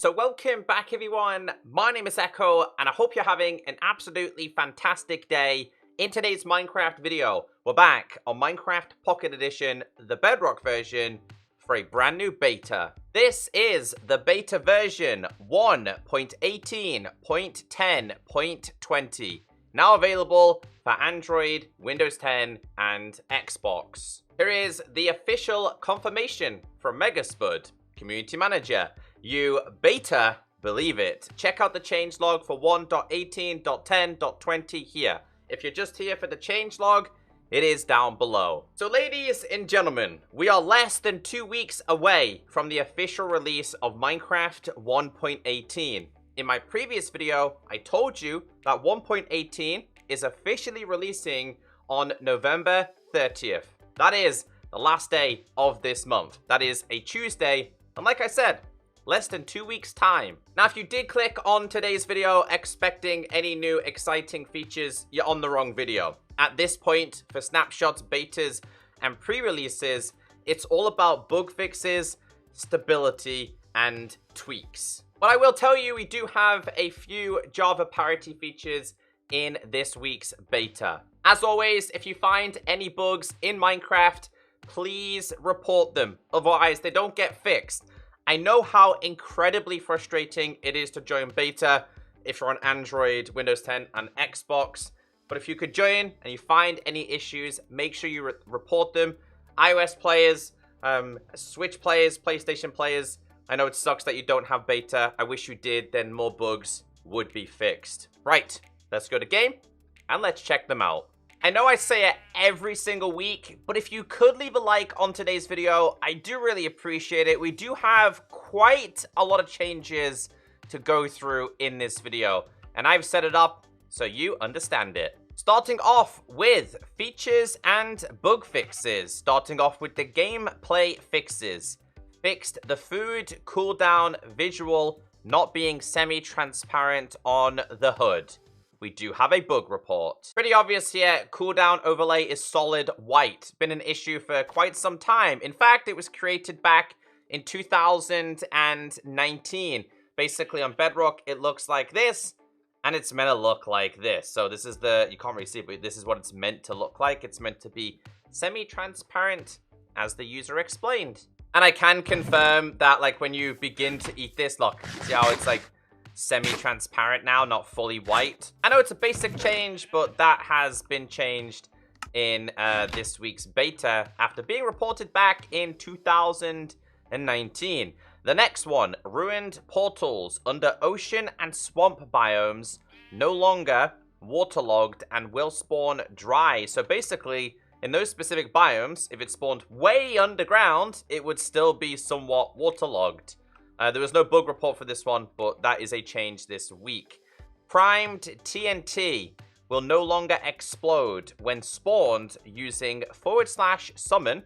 So welcome back everyone, my name is Echo and I hope you're having an absolutely fantastic day. In today's Minecraft video, we're back on Minecraft Pocket Edition, the Bedrock version, for a brand new beta. This is the beta version 1.18.10.20, now available for Android, Windows 10 and Xbox. Here is the official confirmation from Megaspud, Community Manager. You beta believe it. Check out the changelog for 1.18.10.20 here. If you're just here for the changelog, it is down below. So ladies and gentlemen, we are less than 2 weeks away from the official release of Minecraft 1.18. In my previous video, I told you that 1.18 is officially releasing on November 30th. That is the last day of this month. That is a Tuesday, and like I said, less than 2 weeks time. Now, if you did click on today's video expecting any new exciting features, you're on the wrong video. At this point, for snapshots, betas, and pre-releases, it's all about bug fixes, stability, and tweaks. But I will tell you, we do have a few Java parity features in this week's beta. As always, if you find any bugs in Minecraft, please report them. Otherwise, they don't get fixed. I know how incredibly frustrating it is to join beta if you're on Android, Windows 10, and Xbox. But if you could join and you find any issues, make sure you report them. iOS players, Switch players, PlayStation players, I know it sucks that you don't have beta. I wish you did, then more bugs would be fixed. Right, let's go to game and let's check them out. I know I say it every single week, but if you could leave a like on today's video, I do really appreciate it. We do have quite a lot of changes to go through in this video, and I've set it up so you understand it. Starting off with features and bug fixes. Starting off with the gameplay fixes. Fixed the food cooldown visual not being semi-transparent on the hood. We do have a bug report. Pretty obvious here, cooldown overlay is solid white. Been an issue for quite some time. In fact, it was created back in 2019. Basically on Bedrock, it looks like this, and it's meant to look like this. So this is the, you can't really see it, but this is what it's meant to look like. It's meant to be semi-transparent, as the user explained. And I can confirm that, like, when you begin to eat this, look, see how it's like semi-transparent now, not fully white. I know it's a basic change, but that has been changed in this week's beta after being reported back in 2019. The next one, ruined portals under ocean and swamp biomes, no longer waterlogged and will spawn dry. So basically, in those specific biomes, if it spawned way underground, it would still be somewhat waterlogged. There was no bug report for this one, but that is a change this week. Primed TNT will no longer explode when spawned using /summon,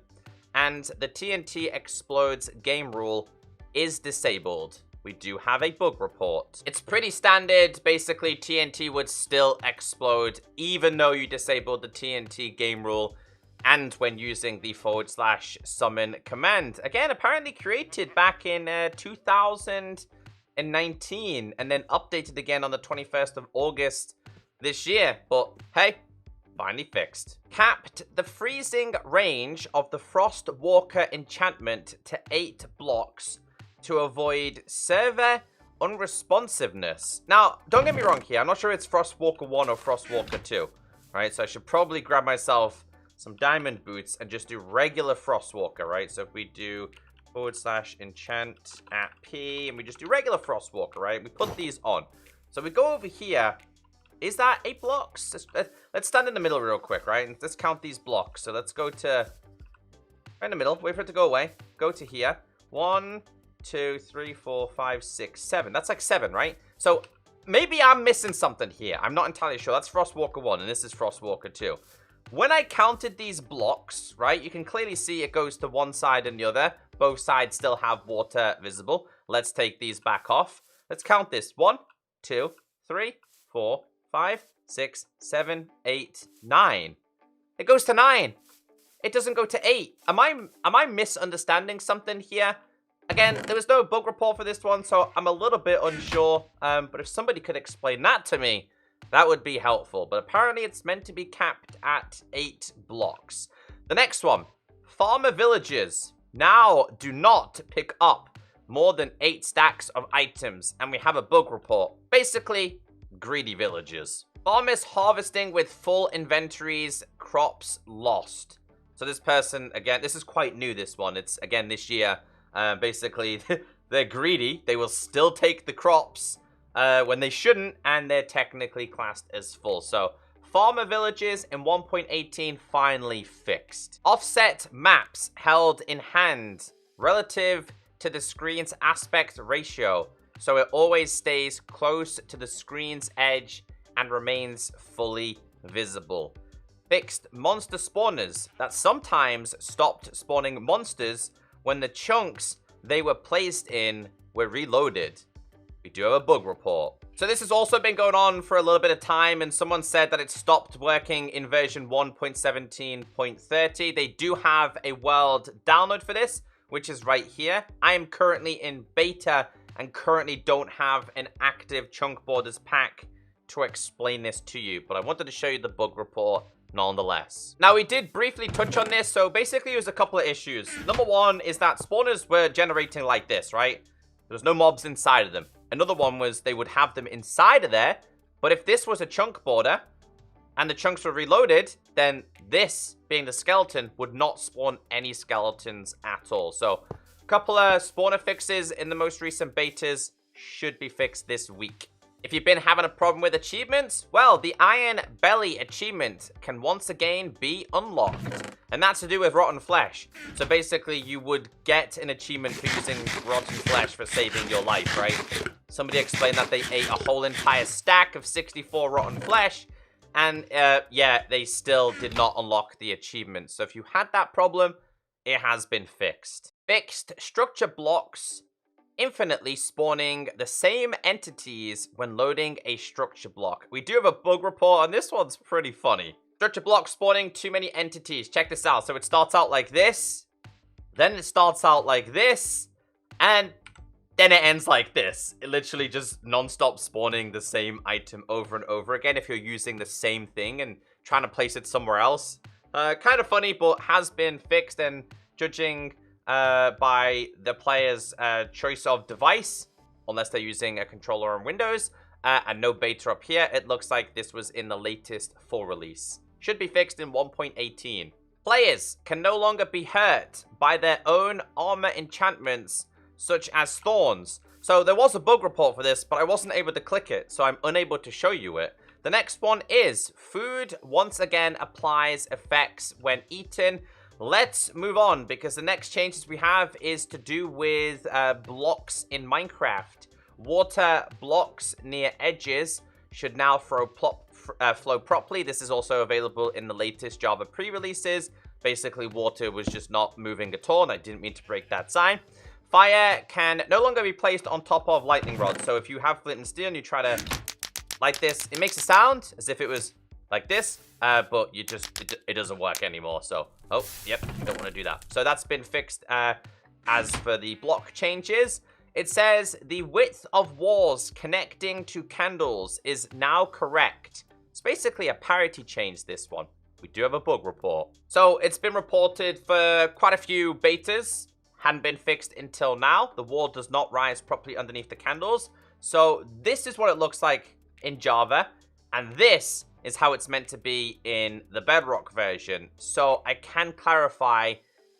and the TNT explodes game rule is disabled. We do have a bug report. It's pretty standard. Basically, TNT would still explode even though you disabled the TNT game rule and when using the /summon command. Again, apparently created back in 2019 and then updated again on the 21st of August this year. But hey, finally fixed. Capped the freezing range of the Frostwalker enchantment to 8 blocks to avoid server unresponsiveness. Now, don't get me wrong here. I'm not sure it's Frostwalker 1 or Frostwalker 2. Right, so I should probably grab myself some diamond boots and just do regular Frostwalker, right? So if we do /enchant at P and we just do regular Frostwalker, right? We put these on. So we go over here. Is that 8 blocks? Let's stand in the middle real quick, right? And let's count these blocks. So let's go to right in the middle. Wait for it to go away. Go to here. 1, 2, 3, 4, 5, 6, 7. That's like 7, right? So maybe I'm missing something here. I'm not entirely sure. That's Frostwalker 1 and this is Frostwalker 2. When I counted these blocks, right, you can clearly see it goes to one side and the other. Both sides still have water visible. Let's take these back off. Let's count this. 1, 2, 3, 4, 5, 6, 7, 8, 9. It goes to 9. It doesn't go to 8. Am I misunderstanding something here? Again, there was no bug report for this one, so I'm a little bit unsure. But if somebody could explain that to me, that would be helpful. But apparently it's meant to be capped at 8 blocks. The next one, farmer villages now do not pick up more than 8 stacks of items. And we have a bug report. Basically, greedy villagers. Farmers harvesting with full inventories, crops lost. So this person, again, this is quite new, this one. It's, again, this year. Basically, they're greedy. They will still take the crops when they shouldn't, and they're technically classed as full. So, farmer villages in 1.18 finally fixed. Offset maps held in hand relative to the screen's aspect ratio. So it always stays close to the screen's edge and remains fully visible. Fixed monster spawners that sometimes stopped spawning monsters when the chunks they were placed in were reloaded. We do have a bug report. So this has also been going on for a little bit of time, and someone said that it stopped working in version 1.17.30. They do have a world download for this, which is right here. I am currently in beta and currently don't have an active chunk borders pack to explain this to you, but I wanted to show you the bug report nonetheless. Now, we did briefly touch on this, so basically there's a couple of issues. Number one is that spawners were generating like this, right? There's no mobs inside of them. Another one was they would have them inside of there, but if this was a chunk border and the chunks were reloaded, then this, being the skeleton, would not spawn any skeletons at all. So, a couple of spawner fixes in the most recent betas should be fixed this week. If you've been having a problem with achievements, well, the Iron Belly achievement can once again be unlocked. And that's to do with rotten flesh. So basically, you would get an achievement for using rotten flesh for saving your life, right? Somebody explained that they ate a whole entire stack of 64 rotten flesh. And, yeah, they still did not unlock the achievement. So if you had that problem, it has been fixed. Fixed structure blocks infinitely spawning the same entities when loading a structure block. We do have a bug report, and this one's pretty funny. Structure block spawning too many entities. Check this out. So it starts out like this, then it starts out like this, and then it ends like this. It literally just non-stop spawning the same item over and over again if you're using the same thing and trying to place it somewhere else. Kind of funny, but has been fixed, and judging by the player's choice of device, unless they're using a controller on Windows, and no beta up here, it looks like this was in the latest full release. Should be fixed in 1.18. Players can no longer be hurt by their own armor enchantments, such as thorns. So there was a bug report for this, but I wasn't able to click it, so I'm unable to show you it. The next one is food once again applies effects when eaten. Let's move on, because the next changes we have is to do with blocks in Minecraft. Water blocks near edges should now flow properly. This is also available in the latest Java pre-releases. Basically, water was just not moving at all, and I didn't mean to break that sign. Fire can no longer be placed on top of lightning rods. So if you have flint and steel and you try to light this, it makes a sound as if it was like this, but it doesn't work anymore. So, oh, yep, you don't want to do that. So that's been fixed. As for the block changes, it says the width of walls connecting to candles is now correct. It's basically a parity change, this one. We do have a bug report. So it's been reported for quite a few betas. Hadn't been fixed until now. The wall does not rise properly underneath the candles. So this is what it looks like in Java. And this is how it's meant to be in the Bedrock version. So I can clarify,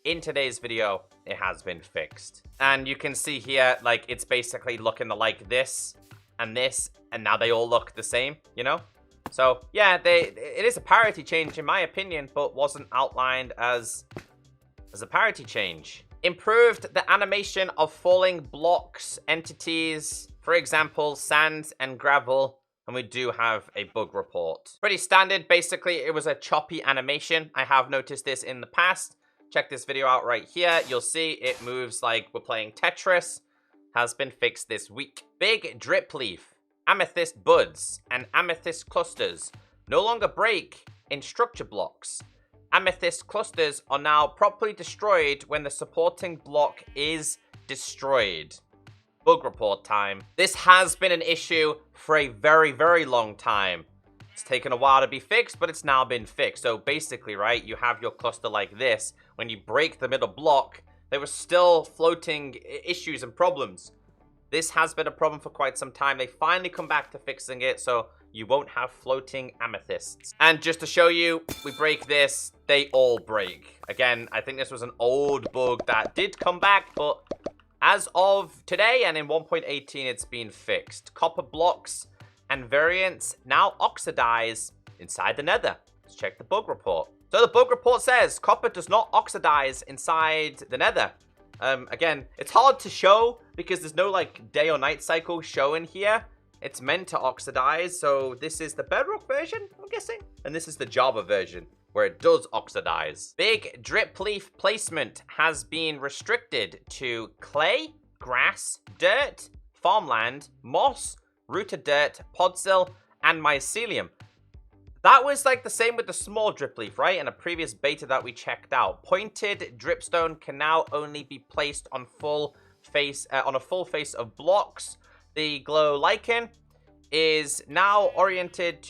in today's video, it has been fixed. And you can see here, like, it's basically looking like this, and now they all look the same, you know? So, yeah, it is a parity change, in my opinion, but wasn't outlined as a parity change. Improved the animation of falling blocks, entities, for example, sand and gravel. And we do have a bug report. Pretty standard. Basically, it was a choppy animation. I have noticed this in the past. Check this video out right here. You'll see it moves like we're playing Tetris. Has been fixed this week. Big drip leaf, amethyst buds, and amethyst clusters no longer break in structure blocks. amethyst clusters are now properly destroyed when the supporting block is destroyed. Bug report time. This has been an issue for a very, very long time. It's taken a while to be fixed, but it's now been fixed. So basically, right, you have your cluster like this. When you break the middle block, there were still floating issues and problems. This has been a problem for quite some time. They finally come back to fixing it, so you won't have floating amethysts. And just to show you, we break this, they all break. Again, I think this was an old bug that did come back, but as of today and in 1.18, it's been fixed. Copper blocks and variants now oxidize inside the nether. Let's check the bug report. So the bug report says copper does not oxidize inside the nether. Again, it's hard to show because there's no like day or night cycle showing here. It's meant to oxidize. So this is the Bedrock version, I'm guessing. And this is the Java version where it does oxidize. Big drip leaf placement has been restricted to clay, grass, dirt, farmland, moss, rooted dirt, podzol, and mycelium. That was like the same with the small drip leaf, right? In a previous beta that we checked out. Pointed dripstone can now only be placed on a full face of blocks. The glow lichen is now oriented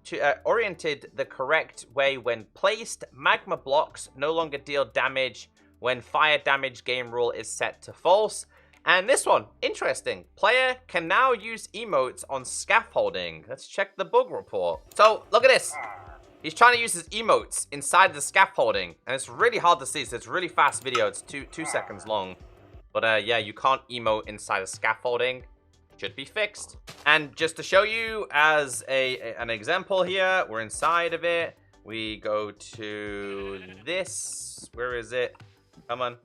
the correct way when placed. Magma blocks no longer deal damage when fire damage game rule is set to false. And this one, interesting. Player can now use emotes on scaffolding. Let's check the bug report. So, look at this. He's trying to use his emotes inside the scaffolding. And it's really hard to see, so it's a really fast video. It's two seconds long. But yeah, you can't emote inside the scaffolding. Should be fixed. And just to show you as an example here, we're inside of it. We go to this. Where is it? Come on.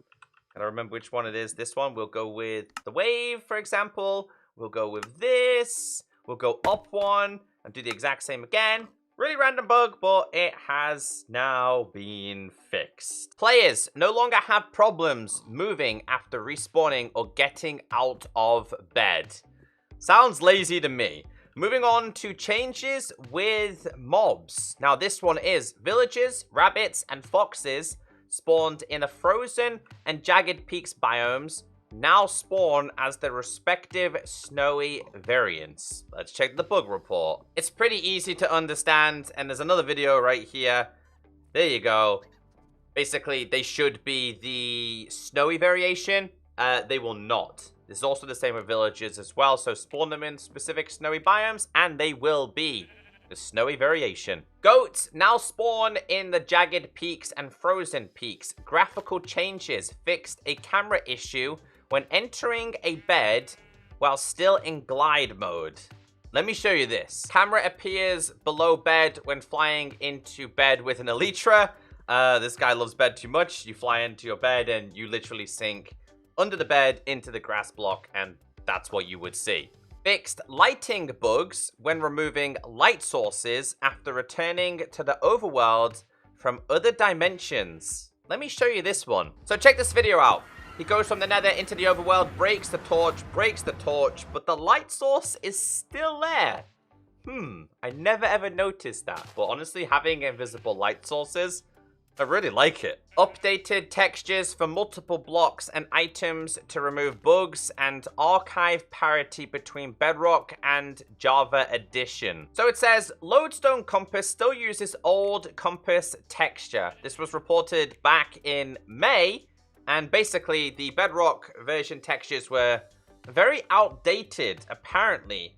I don't remember which one it is. This one. We'll go with the wave, for example. We'll go with this. We'll go up one and do the exact same again. Really random bug, but it has now been fixed. Players no longer have problems moving after respawning or getting out of bed. Sounds lazy to me. Moving on to changes with mobs. Now this one is villagers, rabbits, and foxes spawned in the frozen and jagged peaks biomes now spawn as their respective snowy variants. Let's check the bug report. It's pretty easy to understand, and there's another video right here. There you go. Basically, they should be the snowy variation. They will not. This is also the same with villagers as well, so spawn them in specific snowy biomes, and they will be the snowy variation. Goats now spawn in the jagged peaks and frozen peaks. Graphical changes fixed a camera issue when entering a bed while still in glide mode. Let me show you this. Camera appears below bed when flying into bed with an elytra. This guy loves bed too much. You fly into your bed and you literally sink under the bed into the grass block, and that's what you would see. Fixed lighting bugs when removing light sources after returning to the overworld from other dimensions. Let me show you this one. So check this video out. He goes from the nether into the overworld, breaks the torch, but the light source is still there. I never ever noticed that. But honestly, having invisible light sources, I really like it. Updated textures for multiple blocks and items to remove bugs and archive parity between Bedrock and Java Edition. So it says, Lodestone Compass still uses old compass texture. This was reported back in May, and basically the Bedrock version textures were very outdated, apparently.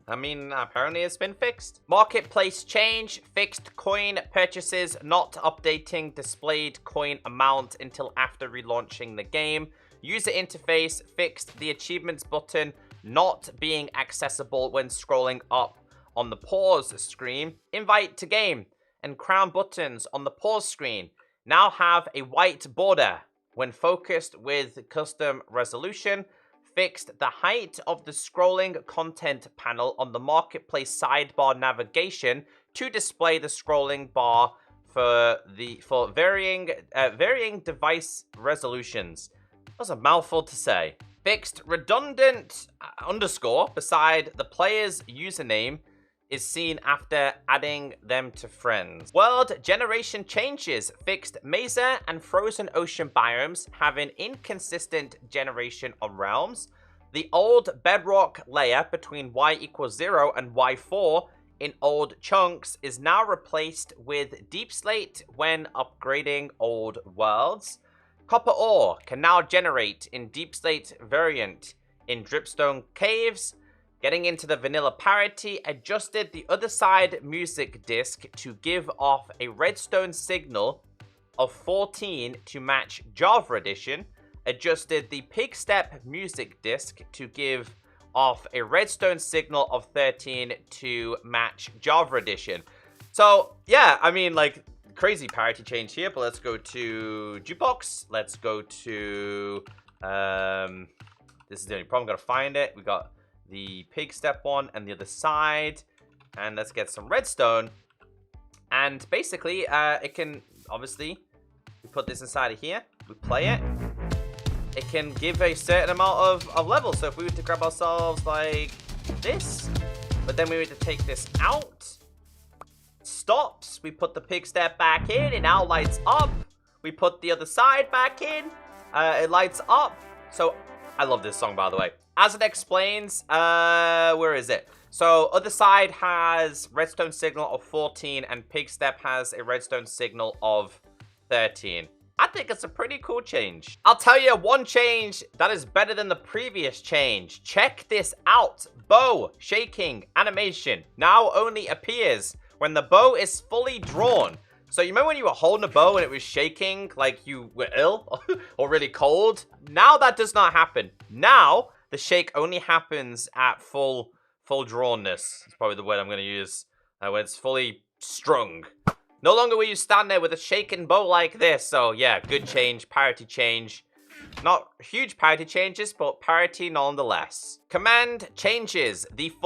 Apparently it's been fixed. Marketplace change, fixed coin purchases, not updating displayed coin amount until after relaunching the game. User interface, fixed the achievements button not being accessible when scrolling up on the pause screen. Invite to game and crown buttons on the pause screen now have a white border when focused with custom resolution. Fixed the height of the scrolling content panel on the marketplace sidebar navigation to display the scrolling bar for varying device resolutions. That was a mouthful to say. Fixed redundant underscore beside the player's username is seen after adding them to friends. World generation changes fixed mesa and frozen ocean biomes having inconsistent generation of realms. The old bedrock layer between y equals 0 and y4 in old chunks is now replaced with deep slate when upgrading old worlds. Copper ore can now generate in deep slate variant in dripstone caves. Getting into the vanilla parity, adjusted the other side music disc to give off a redstone signal of 14 to match Java Edition. Adjusted the pig step music disc to give off a redstone signal of 13 to match Java Edition. So, yeah, I mean, like, crazy parity change here, but let's go to jukebox. Let's go to, this is the only problem, gotta find it. We got the pig step one and the other side, and let's get some redstone. And basically, it can, obviously, we put this inside of here, we play it. It can give a certain amount of levels. So if we were to grab ourselves like this, but then we were to take this out, stops, we put the pig step back in, it now lights up. We put the other side back in, it lights up. So I love this song, by the way. As it explains, where is it? So other side has redstone signal of 14 and pig step has a redstone signal of 13. I think it's a pretty cool change. I'll tell you one change that is better than the previous change. Check this out. Bow shaking animation now only appears when the bow is fully drawn. So you remember when you were holding a bow and it was shaking like you were ill or really cold? Now that does not happen. Now the shake only happens at full drawnness. It's probably the word I'm going to use. When it's fully strung. No longer will you stand there with a shaken bow like this. So yeah, good change, parity change. Not huge parity changes, but parity nonetheless. Command changes. The /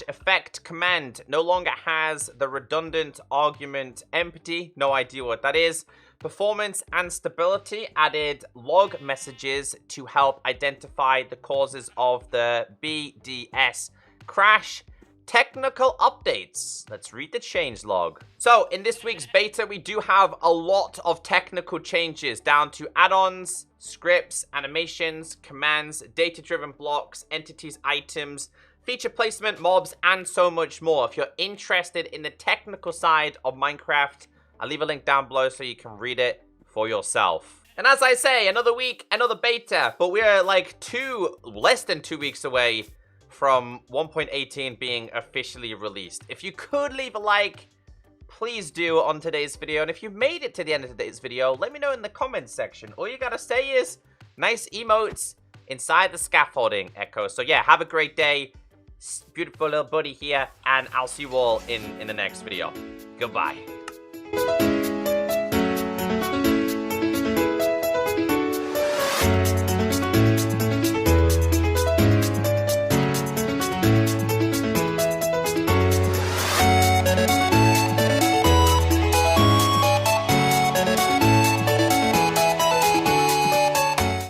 effect command no longer has the redundant argument empty. No idea what that is. Performance and stability added log messages to help identify the causes of the BDS crash. Technical updates. Let's read the change log. So in this week's beta, we do have a lot of technical changes down to add-ons, scripts, animations, commands, data-driven blocks, entities, items, feature placement, mobs, and so much more. If you're interested in the technical side of Minecraft, I'll leave a link down below so you can read it for yourself. And as I say, another week, another beta, but we're like less than 2 weeks away from 1.18 being officially released. If you could leave a like, please do on today's video. And if you made it to the end of today's video, let me know in the comments section. All you gotta say is nice emotes inside the scaffolding, Echo. So yeah, have a great day. Beautiful little buddy here, and I'll see you all in the next video. Goodbye.